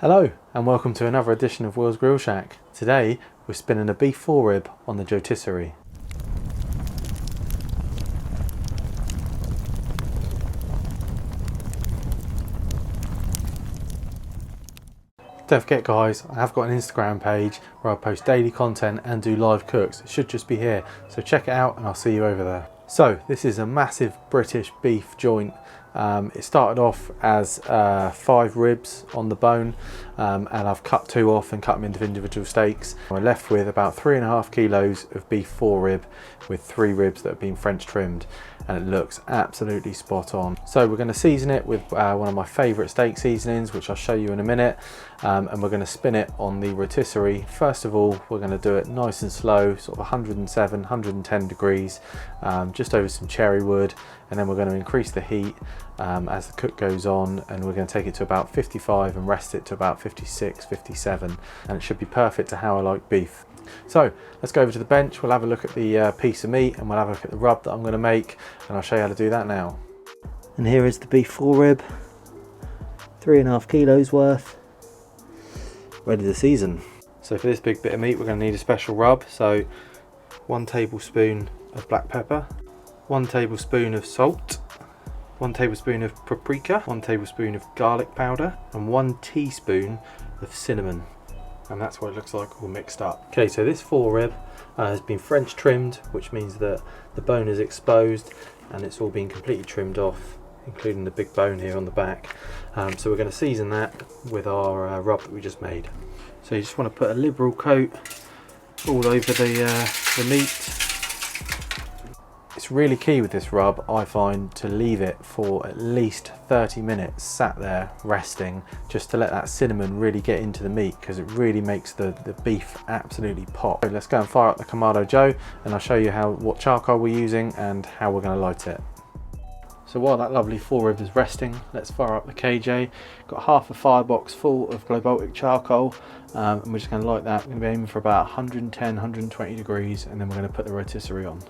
Hello and welcome to another edition of Will's Grill Shack. Today we're spinning a beef forerib on the Joetisserie. Don't forget guys, I have got an Instagram page where I post daily content and do live cooks. It should just be here, so check it out and I'll see you over there. So this is a massive British beef joint. It started off as 5 ribs on the bone, and I've cut 2 off and cut them into individual steaks. We're left with about 3.5 kilos of beef forerib with 3 ribs that have been French trimmed, and it looks absolutely spot on. So we're going to season it with one of my favourite steak seasonings, which I'll show you in a minute, and we're going to spin it on the rotisserie. First of all, we're going to do it nice and slow, sort of 107, 110 degrees, just over some cherry wood, and then we're going to increase the heat as the cook goes on, and we're going to take it to about 55 and rest it to about 56, 57, and it should be perfect to how I like beef. So let's go over to the bench, we'll have a look at the piece of meat and we'll have a look at the rub that I'm going to make, and I'll show you how to do that now. And here is the beef forerib, 3.5 kilos worth, ready to season. So for this big bit of meat we're going to need a special rub, so 1 tablespoon of black pepper, 1 tablespoon of salt, 1 tablespoon of paprika, 1 tablespoon of garlic powder, and 1 teaspoon of cinnamon. And that's what it looks like all mixed up. Okay, so this forerib has been French trimmed, which means that the bone is exposed and it's all been completely trimmed off, including the big bone here on the back. So we're going to season that with our rub that we just made. So you just want to put a liberal coat all over the meat. It's really key with this rub, I find, to leave it for at least 30 minutes sat there resting, just to let that cinnamon really get into the meat, because it really makes the beef absolutely pop. So let's go and fire up the Kamado Joe and I'll show you what charcoal we're using and how we're going to light it. So while that lovely forerib is resting, let's fire up the KJ. Got half a firebox full of glow Baltic charcoal, and we're just going to light that. We're going to be aiming for about 110, 120 degrees, and then we're going to put the rotisserie on.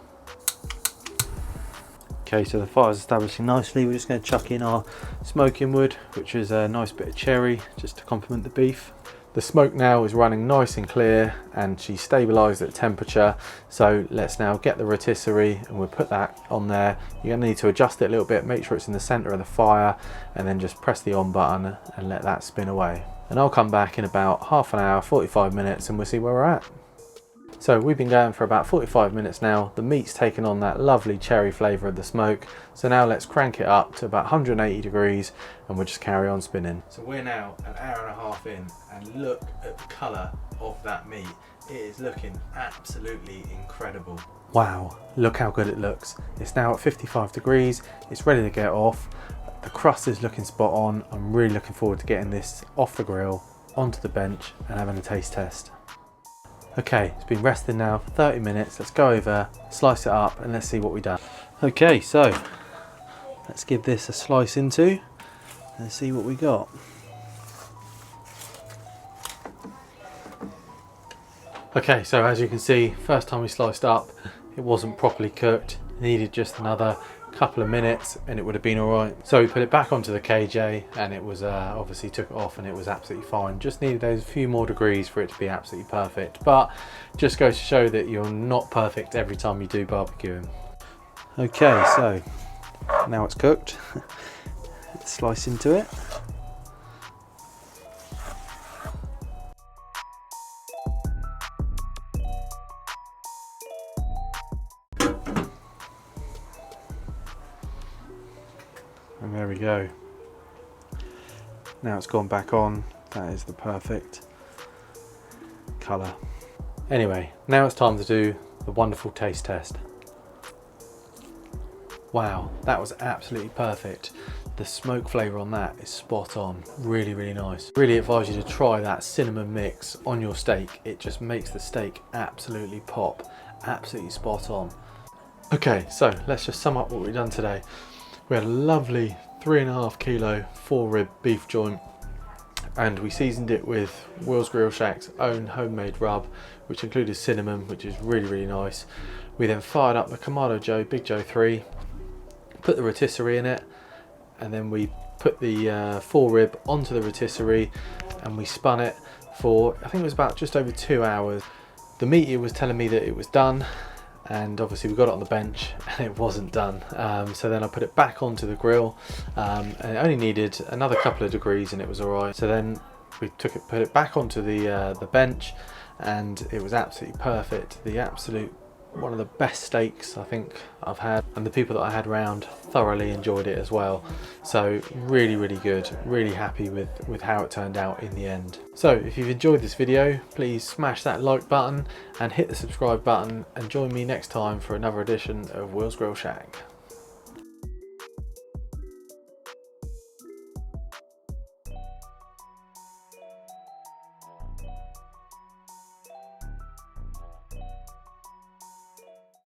Okay, so the fire's establishing nicely. We're just going to chuck in our smoking wood, which is a nice bit of cherry, just to complement the beef. The smoke now is running nice and clear, and she's stabilised at temperature. So let's now get the rotisserie and we'll put that on there. You're going to need to adjust it a little bit, make sure it's in the centre of the fire, and then just press the on button and let that spin away. And I'll come back in about half an hour, 45 minutes, and we'll see where we're at. So we've been going for about 45 minutes now. The meat's taken on that lovely cherry flavour of the smoke. So now let's crank it up to about 180 degrees and we'll just carry on spinning. So we're now an hour and a half in, and look at the colour of that meat. It is looking absolutely incredible. Wow, look how good it looks. It's now at 55 degrees. It's ready to get off. The crust is looking spot on. I'm really looking forward to getting this off the grill, onto the bench and having a taste test. Okay, it's been resting now for 30 minutes. Let's go over, slice it up, and let's see what we've done. Okay, so let's give this a slice into and see what we got. Okay, so as you can see, first time we sliced up, it wasn't properly cooked. It needed just another couple of minutes and it would have been all right. So we put it back onto the KJ and it was obviously took it off and it was absolutely fine. Just needed those few more degrees for it to be absolutely perfect, but just goes to show that you're not perfect every time you do barbecuing. Okay, so now it's cooked. Let's slice into it. And there we go. Now it's gone back on. That is the perfect colour. Anyway, now it's time to do the wonderful taste test. Wow, that was absolutely perfect. The smoke flavour on that is spot on. Really, really nice. Really advise you to try that cinnamon mix on your steak. It just makes the steak absolutely pop. Absolutely spot on. Okay, so let's just sum up what we've done today. We had a lovely 3.5 kilo forerib beef joint, and we seasoned it with Will's Grill Shack's own homemade rub, which included cinnamon, which is really, really nice. We then fired up the Kamado Joe Big Joe 3, put the rotisserie in it, and then we put the forerib onto the rotisserie and we spun it for, I think it was about just over 2 hours. The meteor was telling me that it was done, and obviously we got it on the bench and it wasn't done. So then I put it back onto the grill, and it only needed another couple of degrees and it was alright. So then we put it back onto the bench, and it was absolutely perfect. One of the best steaks I think I've had, and the people that I had round thoroughly enjoyed it as well. So really, really good, really happy with how it turned out in the end. So if you've enjoyed this video, please smash that like button and hit the subscribe button, and join me next time for another edition of Will's Grill Shack.